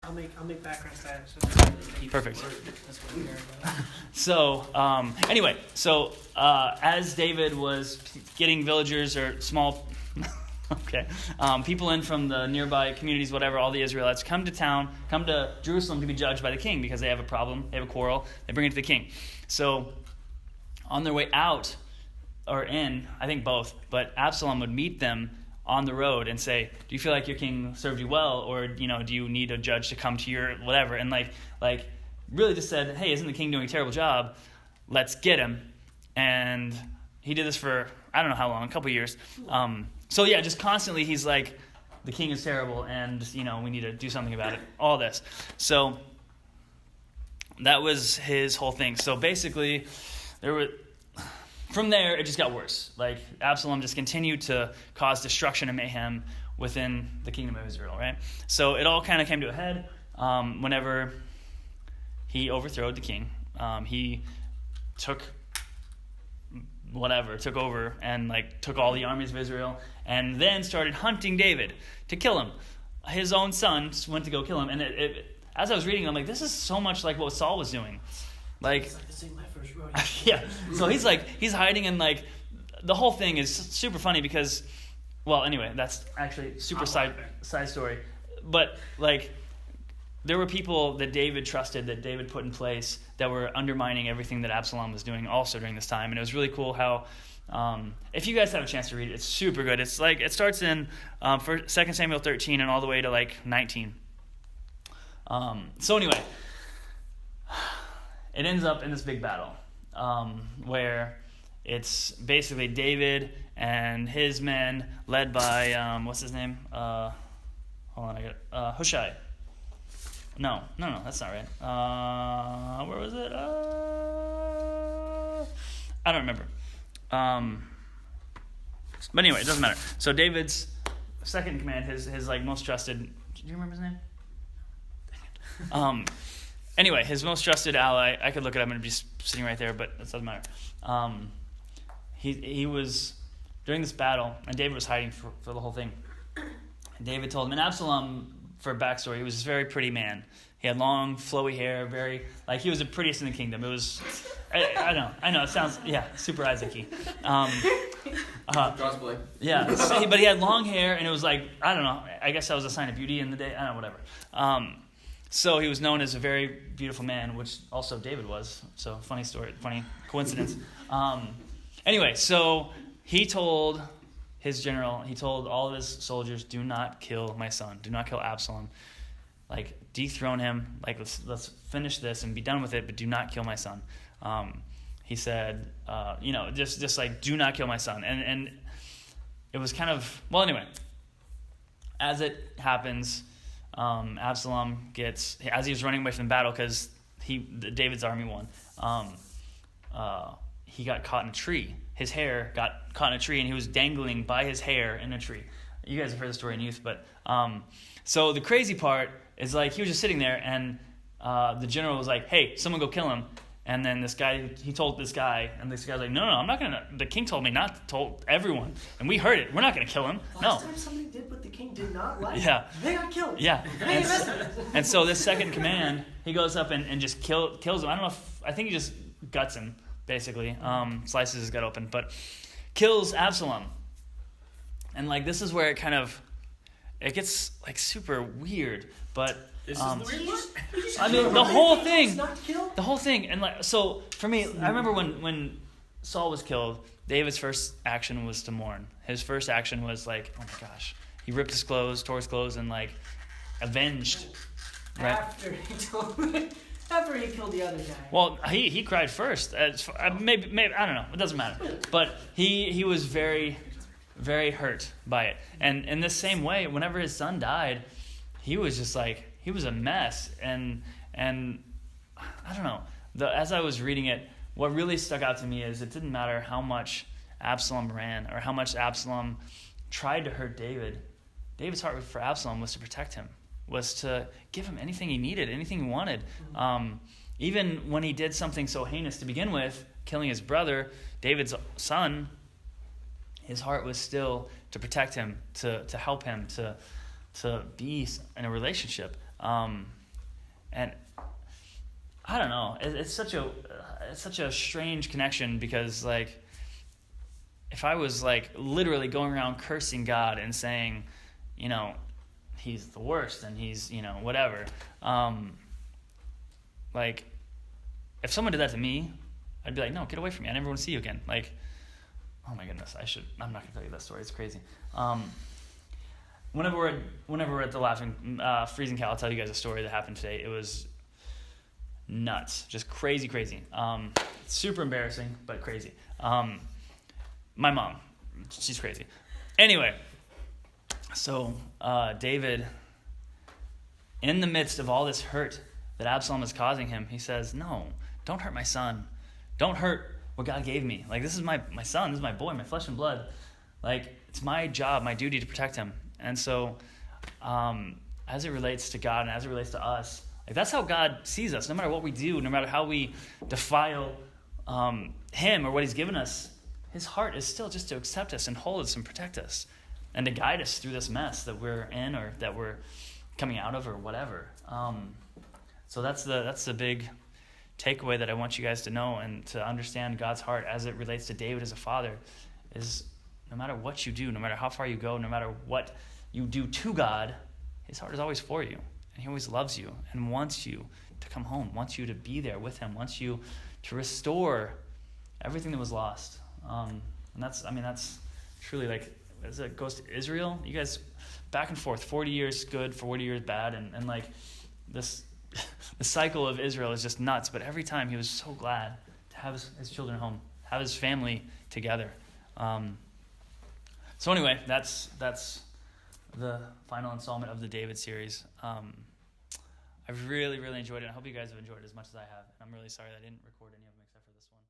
I'll make background static. Perfect. So anyway, as David was getting villagers or small, people in from the nearby communities, whatever, all the Israelites come to Jerusalem to be judged by the king because they have a problem, they have a quarrel, they bring it to the king. So on their way out or in, I think both, but Absalom would meet them on the road and say, do you feel like your king served you well, or do you need a judge to come to your whatever? And like really just said, hey, isn't the king doing a terrible job? Let's get him. And he did this for I don't know how long, a couple years. Just constantly he's like, the king is terrible, and we need to do something about it. All this. So that was his whole thing. So basically, from there, it just got worse. Like, Absalom just continued to cause destruction and mayhem within the kingdom of Israel, right? So it all kind of came to a head whenever he overthrew the king. He took over and took all the armies of Israel and then started hunting David to kill him. His own son went to go kill him. And as I was reading, I'm like, this is so much like what Saul was doing. This ain't my first rodeo. Yeah. So he's hiding, and the whole thing is super funny because, well, anyway, that's actually super side story. But there were people that David trusted, that David put in place, that were undermining everything that Absalom was doing also during this time. And it was really cool how, if you guys have a chance to read it, it's super good. It's it starts in 2 Samuel 13 and all the way to 19. So anyway, it ends up in this big battle where it's basically David and his men led by, what's his name? Hold on, Hushai. No, that's not right. Where was it? I don't remember. But anyway, it doesn't matter. So David's second in command, his most trusted. Do you remember his name? Dang it. Anyway, his most trusted ally. I could look it up and it'd be sitting right there, but it doesn't matter. He was during this battle, and David was hiding for the whole thing. And David told him, and Absalom, for a backstory, he was a very pretty man. He had long, flowy hair, very, he was the prettiest in the kingdom. It was, I know, it sounds, super Isaac-y. Cosplay. Yeah, but he had long hair, and it was I don't know, I guess that was a sign of beauty in the day, I don't know, whatever. So he was known as a very beautiful man, which also David was. So funny story, funny coincidence. Anyway, so he told his general, he told all of his soldiers, do not kill my son. Do not kill Absalom. Dethrone him. Let's finish this and be done with it, but do not kill my son. He said, just do not kill my son. And it was kind of, well, anyway, as it happens, Absalom gets, as he was running away from the battle, because David's army won, he got caught in a tree. His hair got caught in a tree, and he was dangling by his hair in a tree. You guys have heard the story in youth, but so the crazy part is he was just sitting there, and the general was like, "Hey, someone go kill him." And then he told this guy, and this guy's like, "No, I'm not gonna. The king told me not to tell everyone, and we heard it. We're not gonna kill him. Last time somebody did what the king did not like, they got killed. Yeah. And so this second in command, he goes up and just kills him. I don't know I think he just guts him, basically. Slices his gut open, but kills Absalom. And this is where it gets super weird, but This is the weird part? I mean, the whole thing, and so for me, I remember when Saul was killed, David's first action was to mourn. His first action was oh my gosh, he ripped his clothes, tore his clothes, and avenged. Right? After he killed the other guy. Well, he cried first. Maybe I don't know. It doesn't matter. But he was very, very hurt by it. And in the same way, whenever his son died, he was just he was a mess. And I don't know. As I was reading it, what really stuck out to me is it didn't matter how much Absalom ran or how much Absalom tried to hurt David. David's heart for Absalom was to protect him, was to give him anything he needed, anything he wanted. Even when he did something so heinous to begin with, killing his brother, David's son, his heart was still to protect him, to help him, to be in a relationship. And I don't know. It's such a strange connection because like if I was like literally going around cursing God and saying, you know, he's the worst and he's, you know, whatever. Like if someone did that to me, I'd be like, no, get away from me. I never want to see you again. Like, oh my goodness, I'm not gonna tell you that story. It's crazy. Whenever we're at the Laughing Freezing Cow, I'll tell you guys a story that happened today. It was nuts, just crazy. Super embarrassing, but crazy. My mom, she's crazy. Anyway, so David, in the midst of all this hurt that Absalom is causing him, he says, no, don't hurt my son. Don't hurt what God gave me. Like, this is my son, this is my boy, my flesh and blood. Like, it's my job, my duty to protect him. And so, as it relates to God and as it relates to us, like that's how God sees us. No matter what we do, no matter how we defile him or what he's given us, his heart is still just to accept us and hold us and protect us and to guide us through this mess that we're in or that we're coming out of or whatever. So that's the big takeaway that I want you guys to know and to understand God's heart as it relates to David as a father is no matter what you do, no matter how far you go, no matter what you do to God, his heart is always for you. And he always loves you and wants you to come home, wants you to be there with him, wants you to restore everything that was lost. And that's truly like, as it goes to Israel, you guys back and forth, 40 years good, 40 years bad. And like this, the cycle of Israel is just nuts. But every time he was so glad to have his children home, have his family together. So anyway, that's the final installment of the David series. I've really enjoyed it. I hope you guys have enjoyed it as much as I have. And I'm really sorry that I didn't record any of them except for this one.